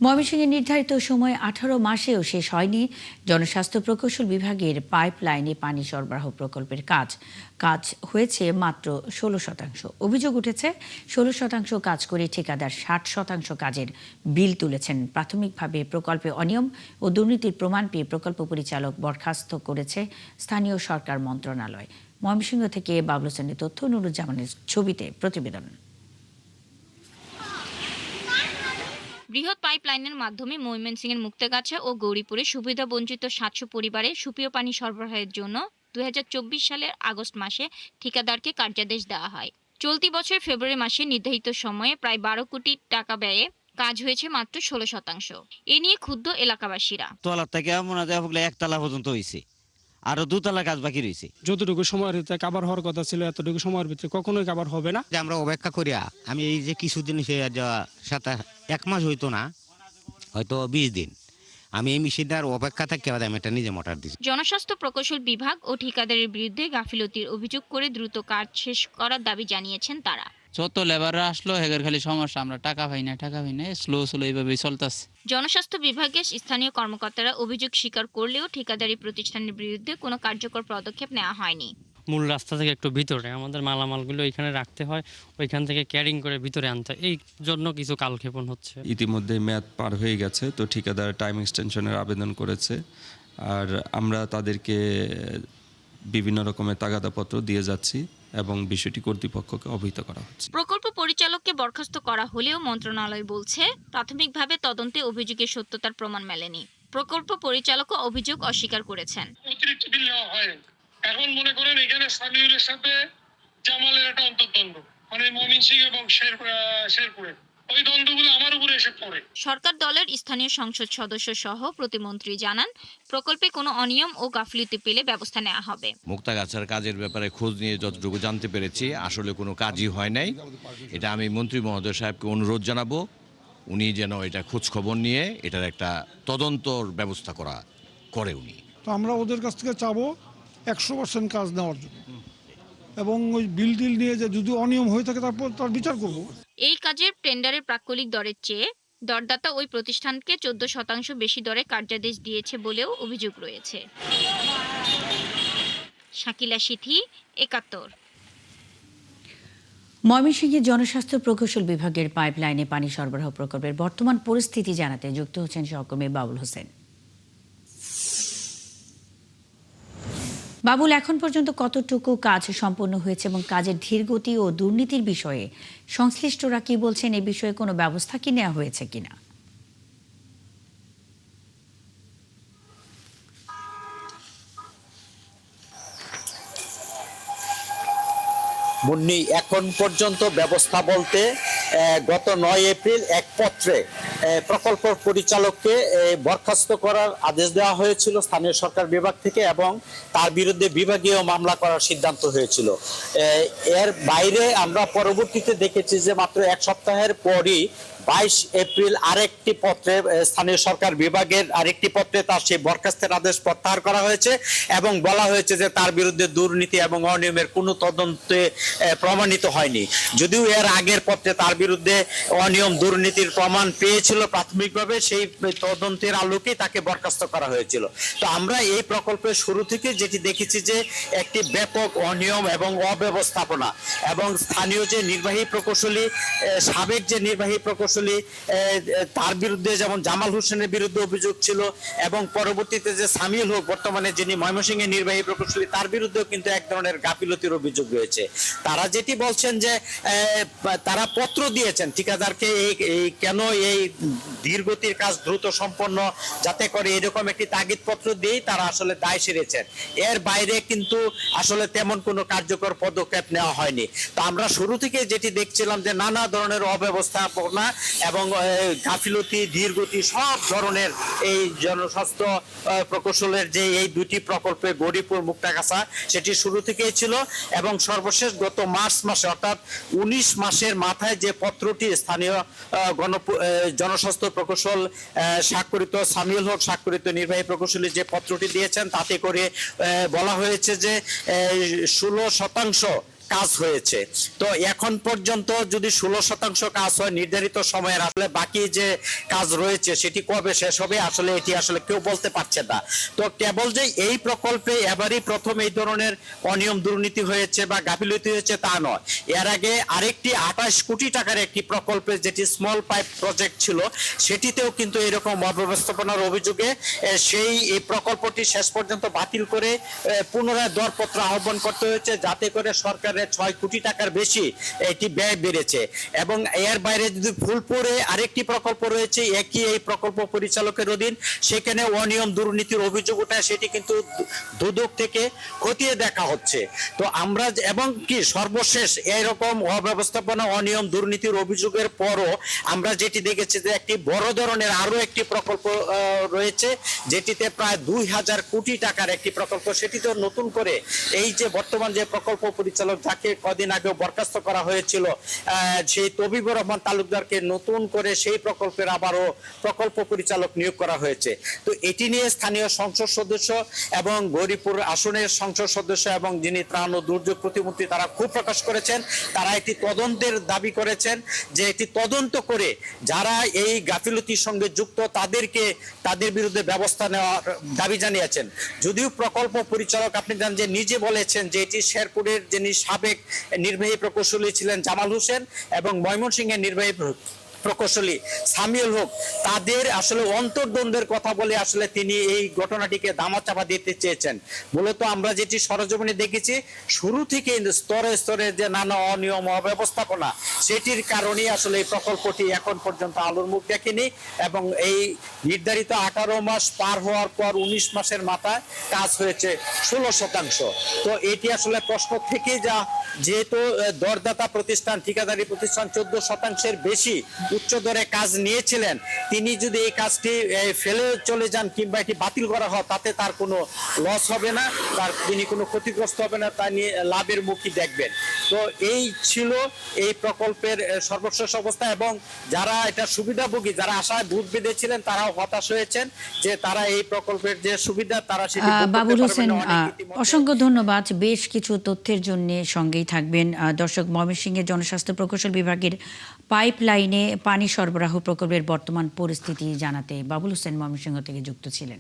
ময়মনসিংহের নির্ধারিত সময় 18 মাসেও শেষ হয়নি জনস্বাস্থ্য প্রকৌশল বিভাগের পাইপলাইনে পানি সরবরাহ প্রকল্পের কাজ হয়েছে মাত্র 16%। অভিযোগ উঠেছে 16% কাজ করে ঠিকাদার 60% কাজের বিল তুলেছেন। প্রাথমিকভাবে প্রকল্পে অনিয়ম ও দুর্নীতির প্রমাণ পেয়ে প্রকল্প পরিচালক বরখাস্ত করেছে স্থানীয় সরকার মন্ত্রণালয়। ময়মনসিংহ থেকে বাবলু হোসেনের তথ্য, নুরুজ্জামানের ছবিতে প্রতিবেদন। বৃহৎ পাইপলাইনের মাধ্যমে ময়মনসিংহের মুক্তাগাছা ও গৌরীপুরে সুবিধাবঞ্চিত 700 পরিবারে সুপেয় পানি সরবরাহের জন্য 2024 সালের আগস্ট মাসে ঠিকাদারকে কার্যাদেশ দেওয়া হয়। চলতি বছর ফেব্রুয়ারি মাসে নির্ধারিত সময়ে প্রায় 12 কোটি টাকা ব্যয়ে কাজ হয়েছে মাত্র 16%। এ নিয়ে ক্ষুব্ধ এলাকাবাসীরা। তলা থেকে মনে হয় একতলা পর্যন্ত হয়েছে, আরো দুতলা কাজ বাকি রয়েছে। যতটুকু সময়ের ভিতরে কাবার হওয়ার কথা ছিল এতটুকু সময়ের ভিতরে কখনোই কাবার হবে না। আমরা অপেক্ষা করিয়া আমি এই যে কিছুদিন সাথে 1 মাস হইতো না, হয়তো 20 দিন আমি এই মেশিনটার অপেক্ষা থাকি আমি এটা নিজে মোটর দিচ্ছি। জনস্বাস্থ্য প্রকৌশল বিভাগ ও ঠিকাদারের বিরুদ্ধে গাফিলতির অভিযোগ করে দ্রুত কাজ শেষ করার দাবি জানিয়েছেন তারা। যত লেবাররা আসলো হেগের খালি সমস্যা, আমরা টাকা পাই না স্লো এইভাবেই চলতেছে। জনস্বাস্থ্য বিভাগের স্থানীয় কর্মকর্তারা অভিযোগ স্বীকার করলেও ঠিকাদারি প্রতিষ্ঠানের বিরুদ্ধে কোনো কার্যকর পদক্ষেপ নেওয়া হয়নি। মূল রাস্তা থেকে একটু ভিতরে আমাদের মালামালগুলো এখানে রাখতে হয়, ওইখান থেকে ক্যারিং করে ভিতরে আনতে হয়, এই জন্য কিছু কালক্ষেপণ হচ্ছে। ইতিমধ্যে মেয়াদ পার হয়ে গেছে, তো ঠিকাদার টাইম এক্সটেনশনের আবেদন করেছে, আর আমরা তাদেরকে বিভিন্ন রকমের তাগাদাপত্র দিয়ে যাচ্ছি এবং বিষয়টি কর্তৃপক্ষকে অবহিত করা হচ্ছে। প্রকল্প পরিচালককে বরখাস্ত করা হলেও মন্ত্রণালয় বলছে প্রাথমিকভাবে তদন্তে অভিযোগের সত্যতার প্রমাণ মেলেনি। প্রকল্প পরিচালকও অভিযোগ অস্বীকার করেছেন। অতিরিক্ত বিল নেওয়া হয়। এখন মনে করেন এখানে সামিউলের সাথে জামালের একটা অন্তর্দ্বন্দ্ব, মানে ময়মনসিংহ এবং শেরপুরে ওই দ্বন্দ্বগুলো আমার উপরে এসে পড়ে। সরকার দলের স্থানীয় সংসদ সদস্য সহ প্রতিমন্ত্রী জানান, প্রকল্পে কোনো অনিয়ম ও গাফিলতি পেলে ব্যবস্থা নেওয়া হবে। মুক্তাগাছার কাজের ব্যাপারে খোঁজ নিয়ে যতটুকু জানতে পেরেছি আসলে কোনো কাজই হয় নাই। এটা আমি মন্ত্রী মহোদয় সাহেবকে অনুরোধ জানাবো, উনি যেন এটা খোঁজ খবর নিয়ে এটার একটা তদন্তর ব্যবস্থা করে উনি। তো আমরা ওদের কাছ থেকে চাবো 100% কাজ নেওয়ার জন্য, এবং ওই বিল নিয়ে যে যদি অনিয়ম হয়ে থাকে তারপর তার বিচার করব। এই কাজের টেন্ডারের প্রাক্কলিক দরের চেয়ে দরদাতা ওই প্রতিষ্ঠানকে 14% বেশি দরে কার্যাদেশ দিয়েছে বলেও অভিযোগ রয়েছে। শাকিলা সিথি, 71। ময়মনসিংহের জনস্বাস্থ্য প্রকৌশল বিভাগের পাইপলাইনে পানি সরবরাহ প্রকল্পের বর্তমান পরিস্থিতি জানাতে যুক্ত হচ্ছেন সহকর্মী বাবুল হোসেন। বাবুল, এখন পর্যন্ত কতটুকু কাজ সম্পন্ন হয়েছে এবং কাজের ধীরগতি ও দুর্নীতির বিষয়ে সংশ্লিষ্টরা কি বলছেন, এই বিষয়ে কোনো ব্যবস্থা কি নেওয়া হয়েছে কিনা? মুন্নি, এখন পর্যন্ত ব্যবস্থা বলতে গত 9 এপ্রিল এক পত্রে প্রকল্প পরিচালককে বরখাস্ত করার আদেশ দেওয়া হয়েছিল স্থানীয় সরকার বিভাগ থেকে, এবং তার বিরুদ্ধে বিভাগীয় মামলা করার সিদ্ধান্ত হয়েছিল। এর বাইরে আমরা পরবর্তীতে দেখেছি যে মাত্র 1 সপ্তাহের পরই 22 এপ্রিল আরেকটি পত্রে স্থানীয় সরকার বিভাগের আরেকটি পত্রে তার সেই বরখাস্তের আদেশ প্রত্যাহার করা হয়েছে এবং বলা হয়েছে যে তার বিরুদ্ধে দুর্নীতি এবং অনিয়মের কোনো তদন্তে প্রমাণিত হয়নি। যদিও এর আগের পত্রে তার বিরুদ্ধে অনিয়ম দুর্নীতির প্রমাণ পেয়েছিল প্রাথমিকভাবে, সেই তদন্তের আলোকে তাকে বরখাস্ত করা হয়েছিল। তো আমরা এই প্রকল্পের শুরু থেকে যেটি দেখেছি যে একটি ব্যাপক অনিয়ম এবং অব্যবস্থাপনা, এবং স্থানীয় যে নির্বাহী প্রকৌশলী, সাবেক যে নির্বাহী প্রকৌশলী তার বিরুদ্ধে যেমন জামাল হোসেনের বিরুদ্ধে অভিযোগ ছিল, এবং পরবর্তীতে যে সামিউল হক বর্তমানে যিনি ময়মনসিংহের নির্বাহী প্রকৌশলী তার বিরুদ্ধেও কিন্তু এক ধরনের গাফিলতির অভিযোগ রয়েছে। তারা যেটি বলছেন যে তারা পত্র দিয়েছেন ঠিকাদারকে কেন এই ধীরগতির কাজ দ্রুত সম্পন্ন যাতে করে এরকম একটি তাগিদ পত্র দিয়েই তারা আসলে দায় সেরেছেন। এর বাইরে কিন্তু আসলে তেমন কোনো কার্যকর পদক্ষেপ নেওয়া হয়নি। তো আমরা শুরু থেকে যেটি দেখছিলাম যে নানা ধরনের অব্যবস্থাপনা এবং গাফিলতি, ধীরগতি, সব ধরনের এই জনস্বাস্থ্য প্রকৌশলের যে এই দুটি প্রকল্পে গৌরীপুর মুক্তাগাছা সেটি শুরু থেকেই ছিল, এবং সর্বশেষ গত মার্চ মাসে অর্থাৎ 19 মাসের মাথায় যে পত্রটি স্থানীয় জনস্বাস্থ্য প্রকৌশল স্বাক্ষরিত সামিউল হক স্বাক্ষরিত নির্বাহী প্রকৌশলী যে পত্রটি দিয়েছেন তাতে করে বলা হয়েছে যে 16% কাজ হয়েছে। তো এখন পর্যন্ত যদি 16% কাজ হয় নির্ধারিত সময়ের, আসলে বাকি যে কাজ রয়েছে সেটি কবে শেষ হবে আসলে এটি আসলে কেউ বলতে পারছে না। তো কেবল যে এই প্রকল্পে এবারই প্রথম এই ধরনের অনিয়ম দুর্নীতি হয়েছে বা গাফিলতি হয়েছে তা নয়, এর আগে আরেকটি 28 কোটি টাকার একটি প্রকল্পে যেটি স্মল পাইপ প্রজেক্ট ছিল সেটিতেও কিন্তু এরকম অব্যবস্থাপনার অভিযোগে সেই এই প্রকল্পটি শেষ পর্যন্ত বাতিল করে পুনরায় দরপত্র আহ্বান করতে হয়েছে, যাতে করে সরকারের 6 কোটি টাকার বেশি এটি ব্যয় বেড়েছে। এবং এর বাইরে যদি ফুলপুরে আরেকটি প্রকল্প রয়েছে একই এই প্রকল্প পরিচালকের অধীন, সেখানে অনিয়ম দুর্নীতির অভিযোগ ওঠে, সেটি কিন্তু দুদক থেকে খতিয়ে দেখা হচ্ছে। তো আমরা এবং কি সর্বশেষ এরকম অব্যবস্থাপনা অনিয়ম দুর্নীতির অভিযোগের পরও আমরা যেটি দেখেছি যে একটি বড় ধরনের আরো একটি প্রকল্প রয়েছে যেটিতে প্রায় 2000 কোটি টাকার একটি প্রকল্প, সেটিতে নতুন করে এই যে বর্তমান যে প্রকল্প পরিচালক যাকে কদিন আগে বরখাস্ত করা হয়েছিল সেই তবিবুর রহমান তালুকদারকে নতুন করে সেই প্রকল্পের আবারও প্রকল্প পরিচালক নিয়োগ করা হয়েছে। তো এটি নিয়ে স্থানীয় সংসদ সদস্য এবং গৌরীপুর আসনের সংসদ সদস্য এবং যিনি ত্রাণ ও দুর্যোগ প্রতিমন্ত্রী তারা ক্ষোভ প্রকাশ করেছেন। তারা একটি তদন্তের দাবি করেছেন যে এটি তদন্ত করে যারা এই গাফিলতির সঙ্গে যুক্ত তাদের বিরুদ্ধে ব্যবস্থা নেওয়ার দাবি জানিয়েছেন। যদিও প্রকল্প পরিচালক আপনি জানেন যে নিজে বলেছেন যে এটি শেরপুরের যিনি সাবেক নির্বাহী প্রকৌশলী ছিলেন জামাল হোসেন এবং ময়মনসিংহের নির্বাহী প্রকৌশলী সামিউল হক, তাদের আসলে অন্তর্দ্বন্দ্বের কথা বলে আসলে তিনি এই ঘটনাটিকে ধামাচাপা দিতে চেয়েছেন। মূলত আমরা যেটি সরজমিনে দেখেছি শুরু থেকে স্তরে স্তরে যে নানা অনিয়ম অব্যবস্থাপনা সেটির কারণেই আসলে এই প্রকল্পটি এখন পর্যন্ত আলোর মুখ দেখেনি এবং এই নির্ধারিত 18 মাস পার হওয়ার পর 19 মাসের মাথায় কাজ হয়েছে 16%। তো এটি আসলে প্রশ্ন থেকে যেহেতু দরদাতা প্রতিষ্ঠান ঠিকাদারি প্রতিষ্ঠান 14% বেশি উচ্চ দরে কাজ নিয়েছিলেন, তিনি যদি এই কাজটি ফেলে চলে যান কিংবা এটি বাতিল করা হয় তাতে তার কোনো লস হবে না, তিনি কোনো ক্ষতিগ্রস্ত হবে না, তা নিয়ে লাভের মুখই দেখবেন। তো এই ছিল এই প্রকল্পের সর্বশেষ অবস্থা এবং যারা এটা সুবিধাভোগী যারা আশায় বুট বেঁধেছিলেন তারাও হতাশ হয়েছেন যে তারা এই প্রকল্পের যে সুবিধা তারা সেটি বাবুল হোসেন অসংখ্য ধন্যবাদ বেশ কিছু তথ্যের জন্য সঙ্গেই থাকবেন। দর্শক, ময়মনসিংহের জনস্বাস্থ্য প্রকৌশল বিভাগের পাইপলাইনে পানি সরবরাহ প্রকল্পের বর্তমান পরিস্থিতি জানাতে বাবুল হোসেন ময়মনসিংহ থেকে যুক্ত ছিলেন।